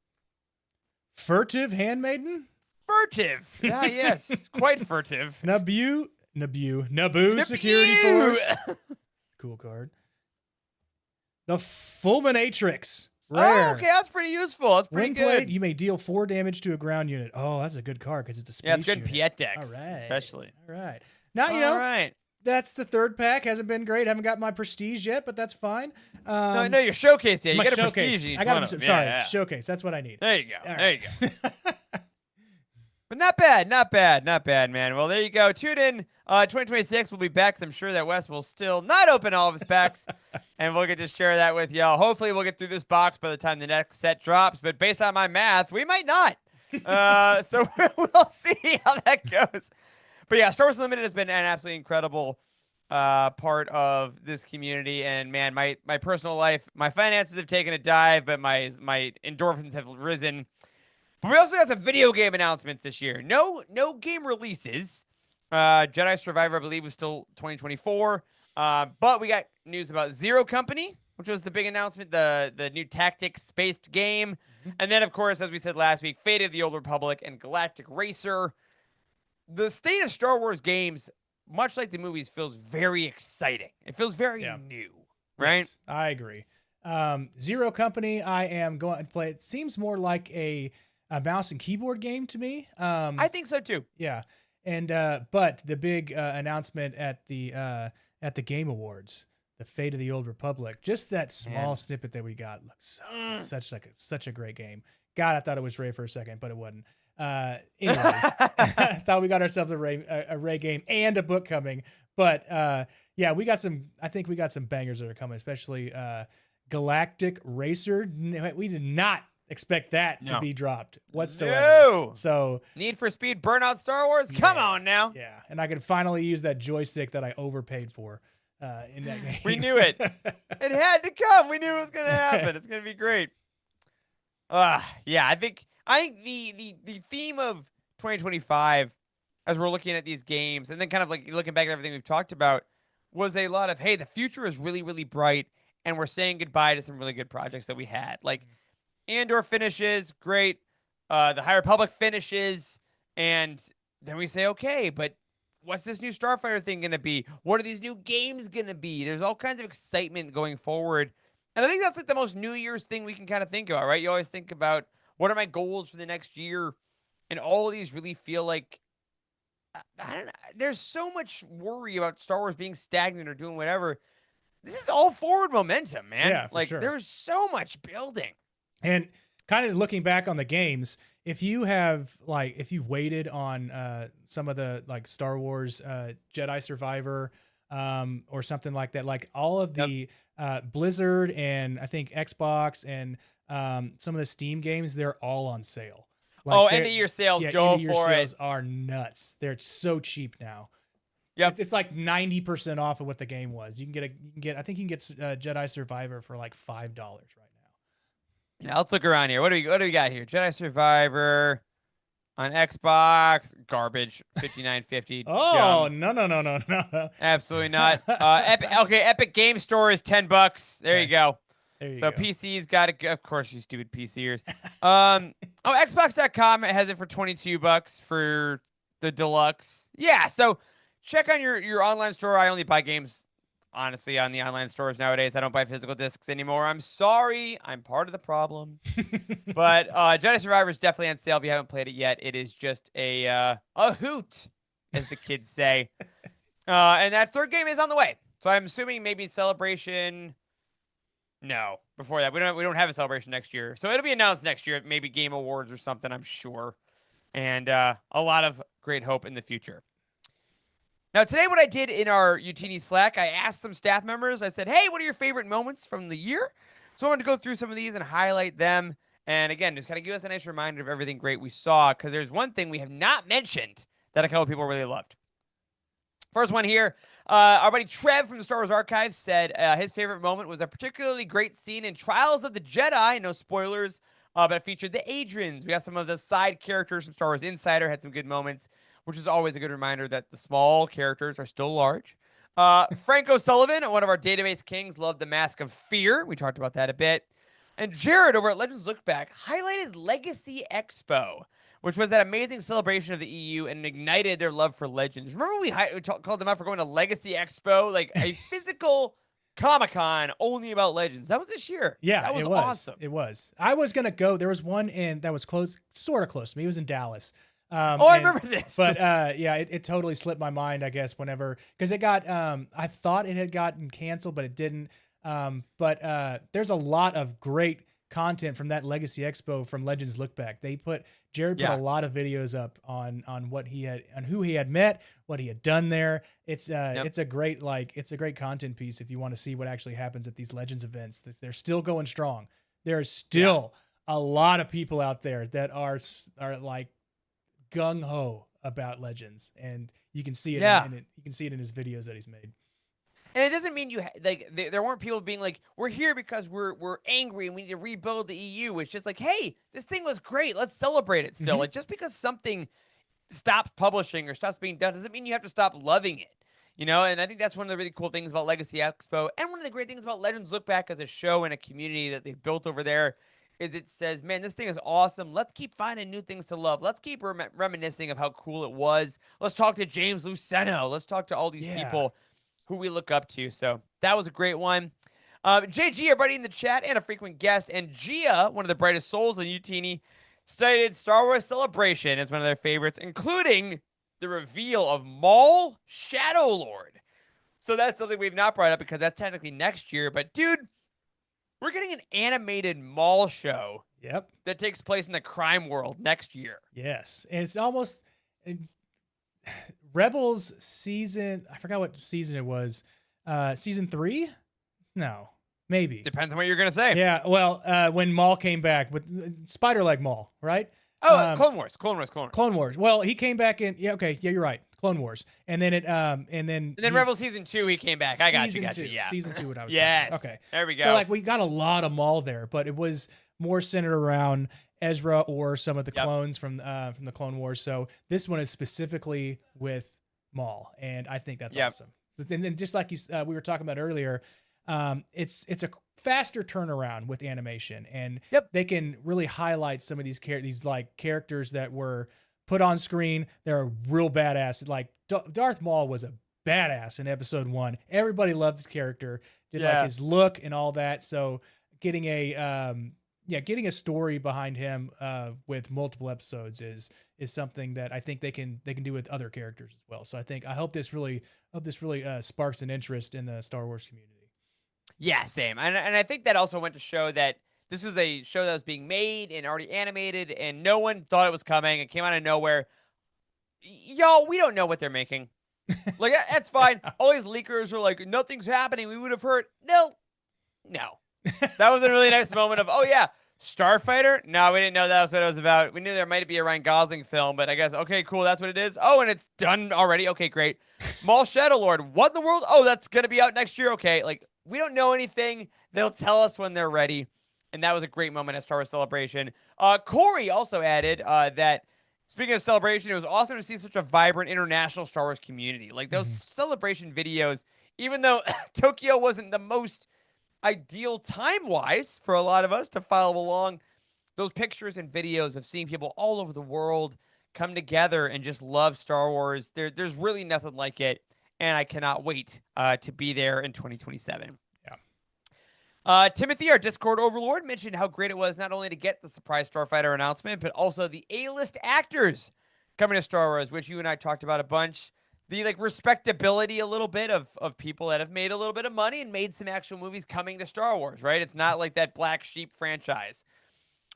Furtive Handmaiden. Furtive. Yeah. Yes. Quite furtive. Naboo Security Force. Cool card. The Fulminatrix. Rare. Oh, okay. That's pretty useful. That's pretty When good. played, you may deal 4 damage to a ground unit. Oh, that's a good card because it's a space Yeah, it's good unit. Piet decks, All right. especially. All right. Now, you know, All right. that's the third pack. Hasn't been great. Haven't got my prestige yet, but that's fine. No, your showcase yet. You my got a showcase. prestige. in each I got one a of them. sorry, Yeah. showcase. That's what I need. There you go. All There you right. go. But not bad, not bad, not bad, man. Well, there you go. Tune in 2026. We'll be back 'cause I'm sure that Wes will still not open all of his packs. And we'll get to share that with y'all. Hopefully, we'll get through this box by the time the next set drops. But based on my math, we might not. So we'll see how that goes. But yeah, Star Wars Unlimited has been an absolutely incredible part of this community. And man, my personal life, my finances have taken a dive, but my endorphins have risen. But we also got some video game announcements this year. No game releases. Jedi Survivor, I believe, was still 2024. But we got news about Zero Company, which was the big announcement, the new tactics-based game. Mm-hmm. And then, of course, as we said last week, Fate of the Old Republic and Galactic Racer. The state of Star Wars games, much like the movies, feels very exciting. It feels very new, right? Yes, I agree. Zero Company, I am going to play. It seems more like a mouse and keyboard game to me. I think so, too. Yeah. And but the big announcement at the Game Awards, the Fate of the Old Republic, just that small snippet that we got looks such a great game. God, I thought it was Ray for a second, but it wasn't. Anyways, I thought we got ourselves a Ray game and a book coming. But yeah, I think we got some bangers that are coming, especially Galactic Racer. We did not expect that to be dropped whatsoever. No. So Need for Speed Burnout Star Wars? Come on now. Yeah, and I could finally use that joystick that I overpaid for in that game. We knew it. It had to come. We knew it was going to happen. It's going to be great. Yeah, I think the theme of 2025, as we're looking at these games, and then kind of like looking back at everything we've talked about, was a lot of, hey, the future is really, really bright, and we're saying goodbye to some really good projects that we had. Like, Andor finishes, great. The High Republic finishes, and then we say, okay, but what's this new Starfighter thing going to be? What are these new games going to be? There's all kinds of excitement going forward. And I think that's like the most New Year's thing we can kind of think about, right? You always think about, what are my goals for the next year? And all of these really feel like, I don't know, there's so much worry about Star Wars being stagnant or doing whatever. This is all forward momentum, man. Yeah, like, sure. there's so much building. And kind of looking back on the games, if you waited on some of the like Star Wars Jedi Survivor or something like that, like all of Yep. the Blizzard and I think Xbox and some of the Steam games, they're all on sale. Oh, Like end they're of year sales, yeah, end go of year for it. sales are nuts. They're so cheap now. Yep. It's like 90% off of what the game was. You can get I think you can get Jedi Survivor for like $5 right now. Yeah, let's look around here. What do we got here? Jedi Survivor on Xbox, garbage, 59.50, Oh, dumb. no, no, no, no, no. Absolutely not. Epic Game Store is $10. There you Okay, go. there you So go. PC's got it. Of course, you stupid PCers. Xbox.com has it for $22 for the deluxe. Yeah, so check on your online store. I only buy games honestly on the online stores nowadays. I don't buy physical discs anymore. I'm sorry. I'm part of the problem. But Jedi Survivor is definitely on sale if you haven't played it yet. It is just a hoot, as the kids say. And that third game is on the way. So I'm assuming maybe Celebration. No, before that we don't have a Celebration next year. So it'll be announced next year, maybe Game Awards or something. I'm sure, and a lot of great hope in the future. Now today, what I did in our Youtini Slack, I asked some staff members. I said, "Hey, what are your favorite moments from the year?" So I wanted to go through some of these and highlight them. And again, just kind of give us a nice reminder of everything great we saw, because there's one thing we have not mentioned that a couple of people really loved. First one here. Our buddy Trev from the Star Wars Archive said his favorite moment was a particularly great scene in Trials of the Jedi. No spoilers, but it featured the Adrians. We got some of the side characters from Star Wars Insider, had some good moments, which is always a good reminder that the small characters are still large. Frank O'Sullivan, one of our database kings, loved the Mask of Fear. We talked about that a bit. And Jared over at Legends Look Back highlighted Legacy Expo, which was that amazing celebration of the EU and ignited their love for Legends. Remember we called them out for going to Legacy Expo, like a physical Comic-Con only about Legends. That was this year. Yeah, That was it was. awesome. It was. I was gonna go. There was one in that was close, sort of close to me. It was in Dallas. Oh, I remember this. But yeah, it totally slipped my mind. I guess whenever because it got. I thought it had gotten canceled, but it didn't. But there's a lot of great content from that Legacy Expo from Legends Look Back. Jared put a lot of videos up on what he had on who he had met, what he had done there. It's a great content piece if you want to see what actually happens at these Legends events. They're still going strong. There's still a lot of people out there that are like gung ho about Legends, and you can see it. You can see it in his videos that he's made. And it doesn't mean there weren't people being like, we're here because we're angry and we need to rebuild the EU. It's just like, hey, this thing was great. Let's celebrate it still. Mm-hmm. Like, just because something stops publishing or stops being done doesn't mean you have to stop loving it. And I think that's one of the really cool things about Legacy Expo, and one of the great things about Legends Look Back as a show and a community that they've built over there is it says, man, this thing is awesome. Let's keep finding new things to love. Let's keep reminiscing of how cool it was. Let's talk to James Luceno. Let's talk to all these people who we look up to. So that was a great one. JG, everybody in the chat, and a frequent guest, and Gia, one of the brightest souls in Youtini, cited Star Wars Celebration as one of their favorites, including the reveal of Maul Shadow Lord. So that's something we've not brought up because that's technically next year. But dude, we're getting an animated Maul show. Yep. That takes place in the crime world next year. Yes, and it's almost. Rebels season, I forgot what season it was. Season 3? No, maybe. Depends on what you're going to say. Yeah, well, when Maul came back with Spider Leg Maul, right? Oh, Clone Wars. Clone Wars. Well, he came back in. Yeah, okay. Yeah, you're right. Clone Wars. And then Rebels season 2, he came back. I got you. Yeah. Season 2, what I was yes. talking. Okay. There we go. So like we got a lot of Maul there, but it was more centered around Ezra or some of the clones from the Clone Wars. So this one is specifically with Maul, and I think that's awesome. And then just like we were talking about earlier, it's a faster turnaround with animation, and they can really highlight some of these characters that were put on screen. They're real badass. Like Darth Maul was a badass in Episode 1. Everybody loved his character, like his look and all that. So getting a story behind him with multiple episodes is something that I think they can do with other characters as well. So I hope this really sparks an interest in the Star Wars community. Yeah, same. And I think that also went to show that this was a show that was being made and already animated, and no one thought it was coming. It came out of nowhere. Y'all, we don't know what they're making. Like, that's fine. All these leakers are like, nothing's happening. We would have heard. No, no. That was a really nice moment of, oh, yeah, Starfighter? No, we didn't know that was what it was about. We knew there might be a Ryan Gosling film, but I guess, okay, cool, that's what it is. Oh, and it's done already. Okay, great. Maul Shadow Lord, what in the world? Oh, that's going to be out next year. Okay, like, we don't know anything. They'll tell us when they're ready. And that was a great moment at Star Wars Celebration. Corey also added that, speaking of Celebration, it was awesome to see such a vibrant international Star Wars community. Like, those Mhm. Celebration videos, even though Tokyo wasn't the most ideal time wise for a lot of us to follow along, those pictures and videos of seeing people all over the world come together and just love Star Wars, there's really nothing like it. And I cannot wait to be there in 2027. Yeah. Timothy, our Discord overlord, mentioned how great it was not only to get the surprise Starfighter announcement, but also the A-list actors coming to Star Wars, which you and I talked about a bunch. The like respectability a little bit of people that have made a little bit of money and made some actual movies coming to Star Wars, right? It's not like that black sheep franchise,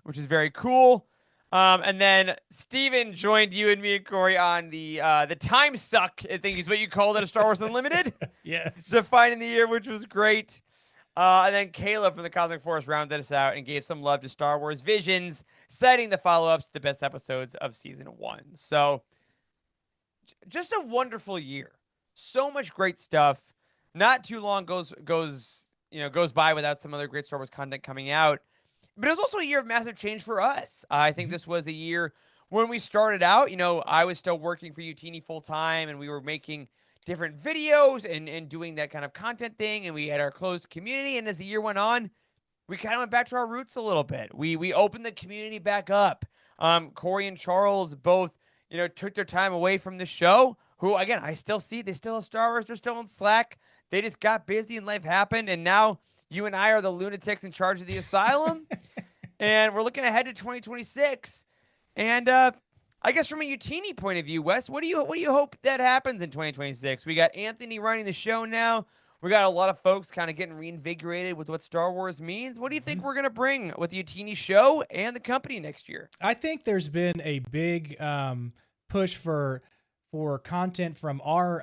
which is very cool. And then Steven joined you and me and Corey on the time suck, I think is what you called it, a Star Wars Unlimited, Yes. defining the year, which was great. And then Caleb from the Cosmic Force rounded us out and gave some love to Star Wars Visions, citing the follow-ups to the best episodes of season 1. So just a wonderful year. So much great stuff. Not too long goes by without some other great Star Wars content coming out. But it was also a year of massive change for us. I think Mhm. this was a year when we started out. I was still working for Youtini full time, and we were making different videos and doing that kind of content thing. And we had our closed community. And as the year went on, we kind of went back to our roots a little bit. We opened the community back up. Corey and Charles both, took their time away from the show. Who again, I still see they still have Star Wars. They're still on Slack. They just got busy and life happened, and now you and I are the lunatics in charge of the asylum, and we're looking ahead to 2026. And I guess from a Utini point of view, Wes, what do you hope that happens in 2026? We got Anthony running the show now. We got a lot of folks kind of getting reinvigorated with what Star Wars means. What do you think Mhm. we're gonna bring with the Utini show and the company next year? I think there's been a big push for content from our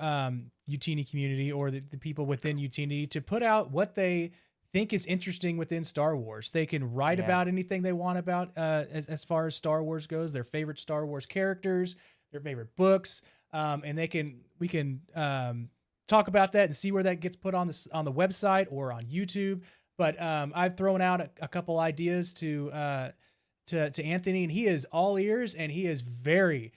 Youtini community or the people within Youtini to put out what they think is interesting within Star Wars. They can write Yeah. about anything they want about as far as Star Wars goes, their favorite Star Wars characters, their favorite books, and we can talk about that and see where that gets put on the website or on YouTube. But I've thrown out a couple ideas to Anthony, and he is all ears, and he is very,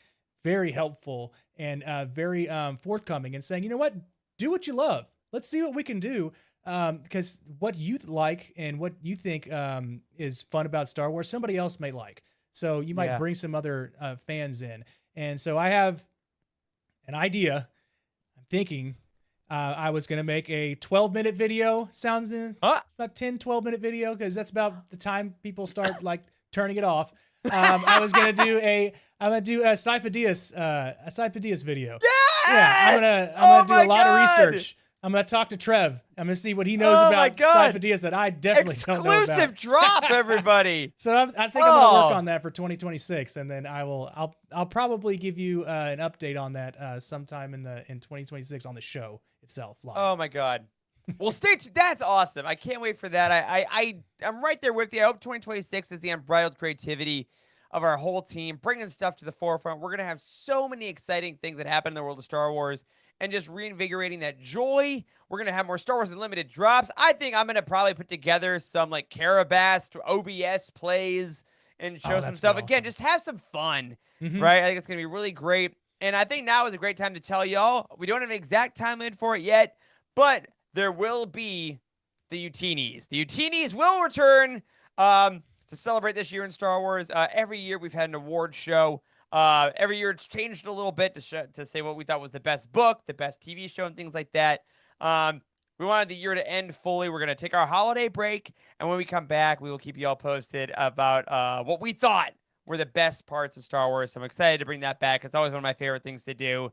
very helpful and very forthcoming and saying, you know what, do what you love. Let's see what we can do. Because what you like and what you think is fun about Star Wars, somebody else may like. So you might Yeah. bring some other fans in. And so I have an idea. I'm thinking I was going to make a 12-minute video. Sounds Huh? about 10, 12-minute video because that's about the time people start like turning it off. I'm gonna do a Cypher video. Yeah, Yes! I'm Oh gonna do a my lot of god! research. I'm gonna talk to Trev. I'm gonna see what he knows Oh my about god! Cypher that I definitely don't know about. Exclusive drop, everybody. So I think I'm gonna work Oh, on that for 2026, and then I'll probably give you an update on that sometime in 2026 on the show itself live. oh my god. Well, that's awesome. I can't wait for that. I'm right there with you. I hope 2026 is the unbridled creativity of our whole team, bringing stuff to the forefront. We're gonna have so many exciting things that happen in the world of Star Wars, and just reinvigorating that joy. We're gonna have more Star Wars Unlimited drops. I think I'm gonna probably put together some like Carabast OBS plays and show Oh, some that's be stuff. Again, awesome. just have some fun, Hmm. right? I think it's gonna be really great. And I think now is a great time to tell y'all we don't have an exact timeline for it yet, but there will be the Utinis. The Utinis will return to celebrate this year in Star Wars. Every year we've had an award show. Every year it's changed a little bit to say what we thought was the best book, the best TV show, and things like that. We wanted the year to end fully. We're going to take our holiday break. And when we come back, we will keep you all posted about what we thought were the best parts of Star Wars. So I'm excited to bring that back. It's always one of my favorite things to do.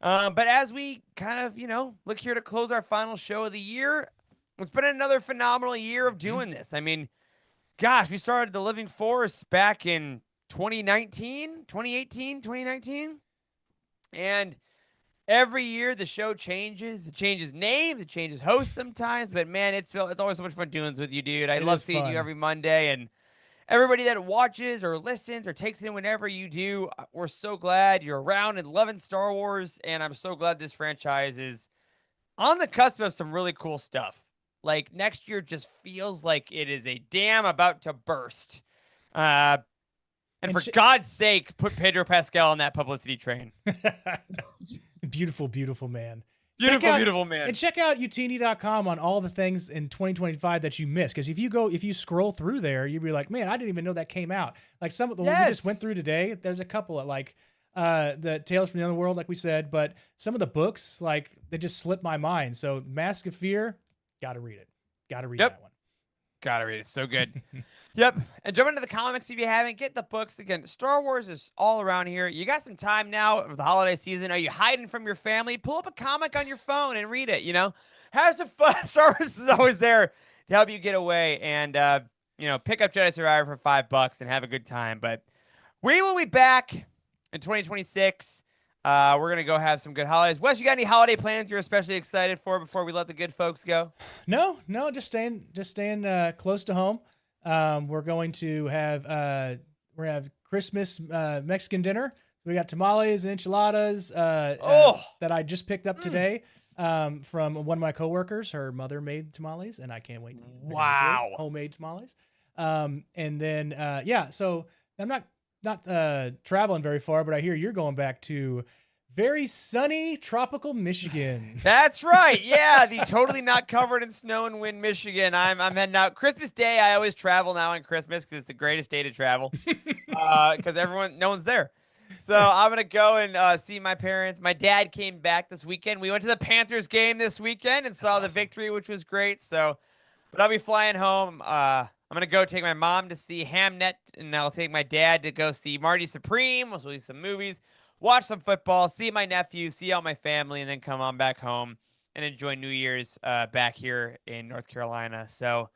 But as we kind of, look here to close our final show of the year, it's been another phenomenal year of Hmm. doing this. I mean, Gosh, we started The Living Force back in 2019, 2018, 2019. And every year the show changes. It changes names, it changes hosts sometimes. But man, it's always so much fun doing this with you, dude. I It love is seeing you fun. every Monday. And everybody that watches or listens or takes it in whenever you do, we're so glad you're around and loving Star Wars. And I'm so glad this franchise is on the cusp of some really cool stuff. Like next year just feels like it is a dam about to burst. Uh, and And for God's sake, put Pedro Pascal on that publicity train. beautiful, beautiful man. Beautiful, beautiful man. And check out Youtini.com on all the things in 2025 that you missed. Because if you scroll through there, you'd be like, man, I didn't even know that came out. Like some of the ones we just went through today, there's a couple of like the Tales from the Underworld, like we said, but some of the books, like they just slipped my mind. So Mask of Fear, gotta read it. Gotta read that one. Gotta read it. So good. Yep. And jump into the comics if you haven't. Get the books. Again, Star Wars is all around here. You got some time now of the holiday season. Are you hiding from your family? Pull up a comic on your phone and read it, Have some fun. Star Wars is always there to help you get away and, pick up Jedi Survivor for $5 and have a good time. But we will be back in 2026. We're going to go have some good holidays. Wes, you got any holiday plans you're especially excited for before we let the good folks go? No, just staying close to home. We're going to have Christmas Mexican dinner. So we got tamales and enchiladas that I just picked up today from one of my coworkers. Her mother made tamales, and I can't wait. Wow, homemade tamales. And then so I'm not traveling very far, but I hear you're going back to very sunny tropical Michigan. That's right. Yeah, the totally not covered in snow and wind Michigan. I'm heading out. Christmas Day, I always travel now on Christmas because it's the greatest day to travel because no one's there. So I'm going to go and see my parents. My dad came back this weekend. We went to the Panthers game this weekend and saw the victory, which was great. So, but I'll be flying home. I'm going to go take my mom to see Hamnet, and I'll take my dad to go see Marty Supreme. We'll see some movies. Watch some football, see my nephew, see all my family, and then come on back home and enjoy New Year's back here in North Carolina. So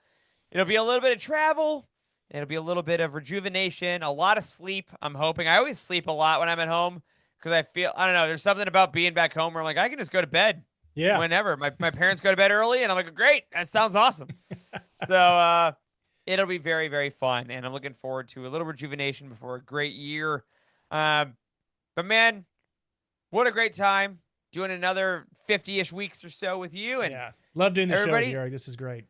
it'll be a little bit of travel. It'll be a little bit of rejuvenation, a lot of sleep, I'm hoping. I always sleep a lot when I'm at home because I don't know, there's something about being back home where I'm like, I can just go to bed whenever. My parents go to bed early, and I'm like, great, that sounds awesome. So it'll be very, very fun, and I'm looking forward to a little rejuvenation before a great year. But man, what a great time doing another 50-ish weeks or so with you. And love doing the show with you, Eric. This is great.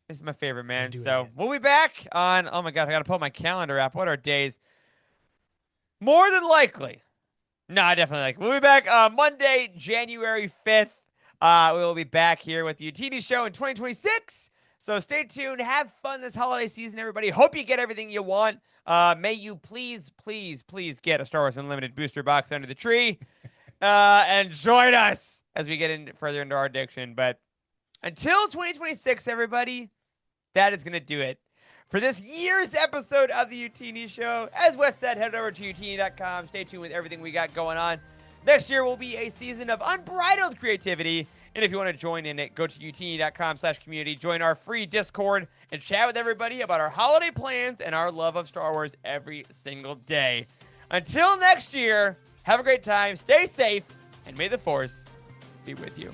This is my favorite, man. So we'll be back on, oh my God, I got to pull my calendar app. What are days? More than likely. No, definitely. We'll be back Monday, January 5th. We will be back here with the Youtini Show in 2026. So stay tuned. Have fun this holiday season, everybody. Hope you get everything you want. May you please, please, please get a Star Wars Unlimited booster box under the tree and join us as we get further into our addiction. But until 2026, everybody, that is going to do it for this year's episode of the Youtini Show. As Wes said, head over to Youtini.com. Stay tuned with everything we got going on. Next year will be a season of unbridled creativity. And if you want to join in it, go to Youtini.com/community, join our free Discord, and chat with everybody about our holiday plans and our love of Star Wars every single day. Until next year, have a great time, stay safe, and may the Force be with you.